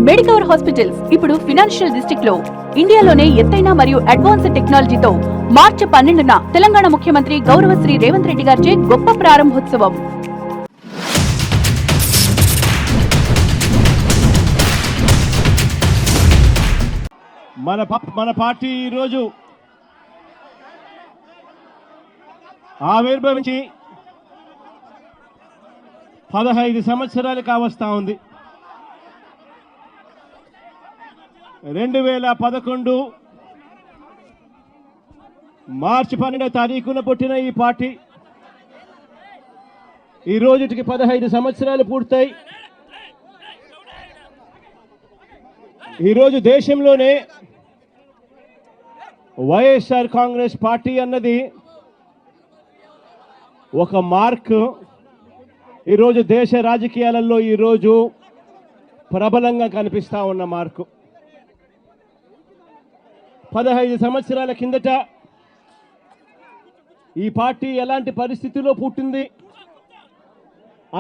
Medicover hospitals ఇప్పుడు financial district లో ఇండియాలోనే ఎత్తైన మరియు అడ్వాన్స్డ్ టెక్నాలజీతో మార్చి 12న తెలంగాణ ముఖ్యమంత్రి గౌరవ శ్రీ రేవంత్ రెడ్డి గారిచే గొప్ప ప్రారంభోత్సవం. మన పార్టీ ఈరోజు ఆవిర్భవించి 15 సంవత్సరాలు కావస్తా ఉంది. 2011 మార్చి 12వ తారీఖున పుట్టిన ఈ పార్టీ ఈ రోజుకి 15 సంవత్సరాలు పూర్తయి ఈరోజు దేశంలోనే వైఎస్ఆర్ కాంగ్రెస్ పార్టీ అన్నది ఒక మార్క్. ఈరోజు దేశ రాజకీయాలలో ఈరోజు ప్రబలంగా కనిపిస్తూ ఉన్న మార్కు. 15 సంవత్సరాల కిందట ఈ పార్టీ ఎలాంటి పరిస్థితిలో పుట్టింది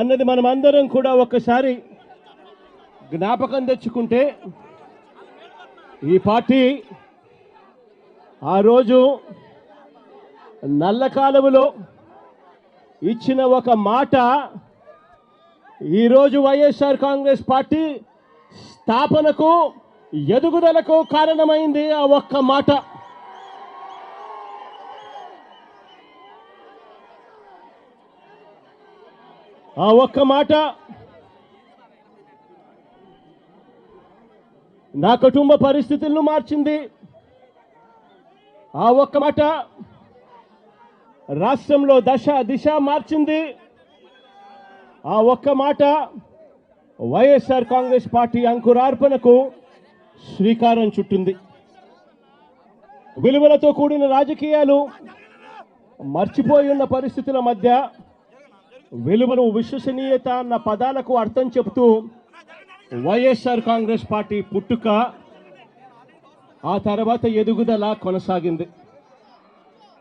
అన్నది మనం అందరం కూడా ఒక్కసారి జ్ఞాపకం తెచ్చుకుంటే, ఈ పార్టీ ఆ రోజు నల్ల కాలువలో ఇచ్చిన ఒక మాట ఈరోజు వైఎస్ఆర్ కాంగ్రెస్ పార్టీ స్థాపనకు ఎదుగుదలకు కారణమైంది. ఆ ఒక్క మాట. ఆ ఒక్క మాట నా కుటుంబ పరిస్థితులను మార్చింది. ఆ ఒక్క మాట రాష్ట్రంలో దిశ మార్చింది. ఆ ఒక్క మాట వైఎస్ఆర్ కాంగ్రెస్ పార్టీ అంకురార్పణకు శ్రీకారం చుట్టింది. విలువలతో కూడిన రాజకీయాలు మర్చిపోయి ఉన్న పరిస్థితుల మధ్య విలువలు, విశ్వసనీయత అన్న పదాలకు అర్థం చెబుతూ వైఎస్ఆర్ కాంగ్రెస్ పార్టీ పుట్టుక, ఆ తర్వాత ఎదుగుదల కొనసాగింది.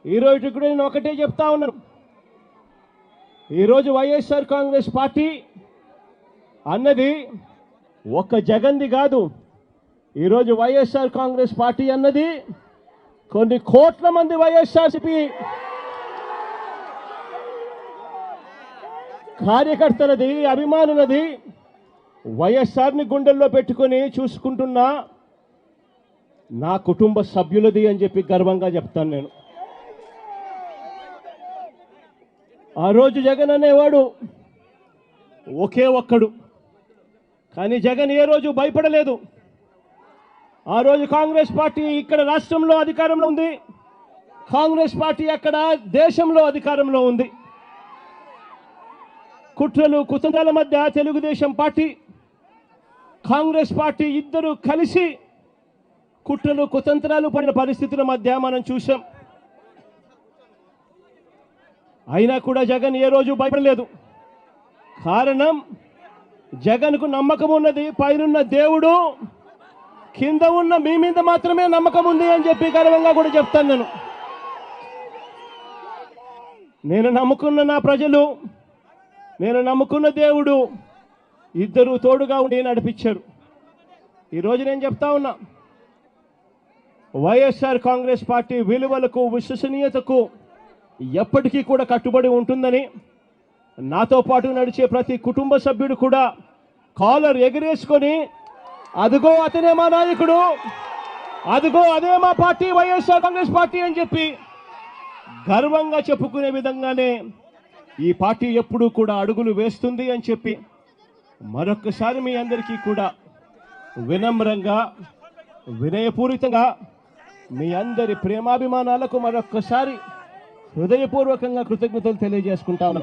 ఈరోజు కూడా నేను ఒకటే చెప్తా ఉన్నాను. ఈరోజు వైఎస్ఆర్ కాంగ్రెస్ పార్టీ అన్నది ఒక్క జగన్ది కాదు. ఈరోజు వైఎస్ఆర్ కాంగ్రెస్ పార్టీ అన్నది కొన్ని కోట్ల మంది వైఎస్ఆర్సీపీ కార్యకర్తలది, అభిమానులది. వైఎస్ఆర్ని గుండెల్లో పెట్టుకొని చూసుకుంటున్న నా కుటుంబ సభ్యులది అని చెప్పి గర్వంగా చెప్తాను నేను. ఆ రోజు జగన్ అనేవాడు ఒకే ఒక్కడు, కానీ జగన్ ఏ రోజు భయపడలేదు. ఆ రోజు కాంగ్రెస్ పార్టీ ఇక్కడ రాష్ట్రంలో అధికారంలో ఉంది, కాంగ్రెస్ పార్టీ అక్కడ దేశంలో అధికారంలో ఉంది. కుట్రలు కుతంత్రాల మధ్య తెలుగుదేశం పార్టీ, కాంగ్రెస్ పార్టీ ఇద్దరు కలిసి కుట్రలు కుతంత్రాలు పడిన పరిస్థితుల మధ్య మనం చూసాం. అయినా కూడా జగన్ ఏ రోజు భయపడలేదు. కారణం, జగన్కు నమ్మకం ఉన్నది పైనున్న దేవుడు, కింద ఉన్న మీ మీద మాత్రమే నమ్మకం ఉంది అని చెప్పి గర్వంగా కూడా చెప్తాను నేను నమ్ముకున్న నా ప్రజలు, నేను నమ్ముకున్న దేవుడు ఇద్దరు తోడుగా ఉండి నడిపించారు. ఈరోజు నేను చెప్తా ఉన్నా, వైఎస్ఆర్ కాంగ్రెస్ పార్టీ విలువలకు, విశ్వసనీయతకు ఎప్పటికీ కూడా కట్టుబడి ఉంటుందని, నాతో పాటు నడిచే ప్రతి కుటుంబ సభ్యుడు కూడా కాలర్ ఎగిరేసుకొని అదిగో అతనే మా నాయకుడు, అదిగో అదే మా పార్టీ వైఎస్ఆర్ కాంగ్రెస్ పార్టీ అని చెప్పి గర్వంగా చెప్పుకునే విధంగానే ఈ పార్టీ ఎప్పుడూ కూడా అడుగులు వేస్తుంది అని చెప్పి మరొక్కసారి మీ అందరికీ కూడా వినమ్రంగా, వినయపూరితంగా మీ అందరి ప్రేమాభిమానాలకు మరొక్కసారి హృదయపూర్వకంగా కృతజ్ఞతలు తెలియజేసుకుంటాను.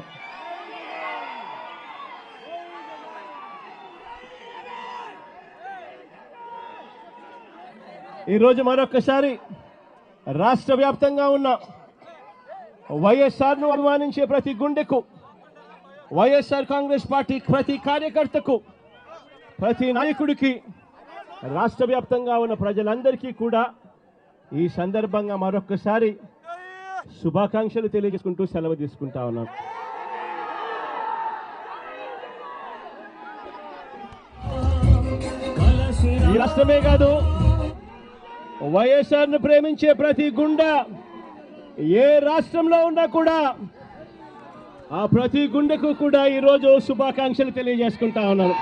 ఈరోజు మరొక్కసారి రాష్ట్ర వ్యాప్తంగా ఉన్న వైఎస్ఆర్ను అభిమానించే ప్రతి గుండెకు, వైఎస్ఆర్ కాంగ్రెస్ పార్టీ ప్రతి కార్యకర్తకు, ప్రతి నాయకుడికి, రాష్ట్ర వ్యాప్తంగా ఉన్న ప్రజలందరికీ కూడా ఈ సందర్భంగా మరొక్కసారి శుభాకాంక్షలు తెలియజేసుకుంటూ సెలవు తీసుకుంటా ఉన్నాను. రాష్ట్రమే కాదు, వైఎస్ఆర్ను ప్రేమించే ప్రతి గుండె ఏ రాష్ట్రంలో ఉన్నా కూడా ఆ ప్రతి గుండెకు కూడా ఈరోజు శుభాకాంక్షలు తెలియజేసుకుంటా ఉన్నాను.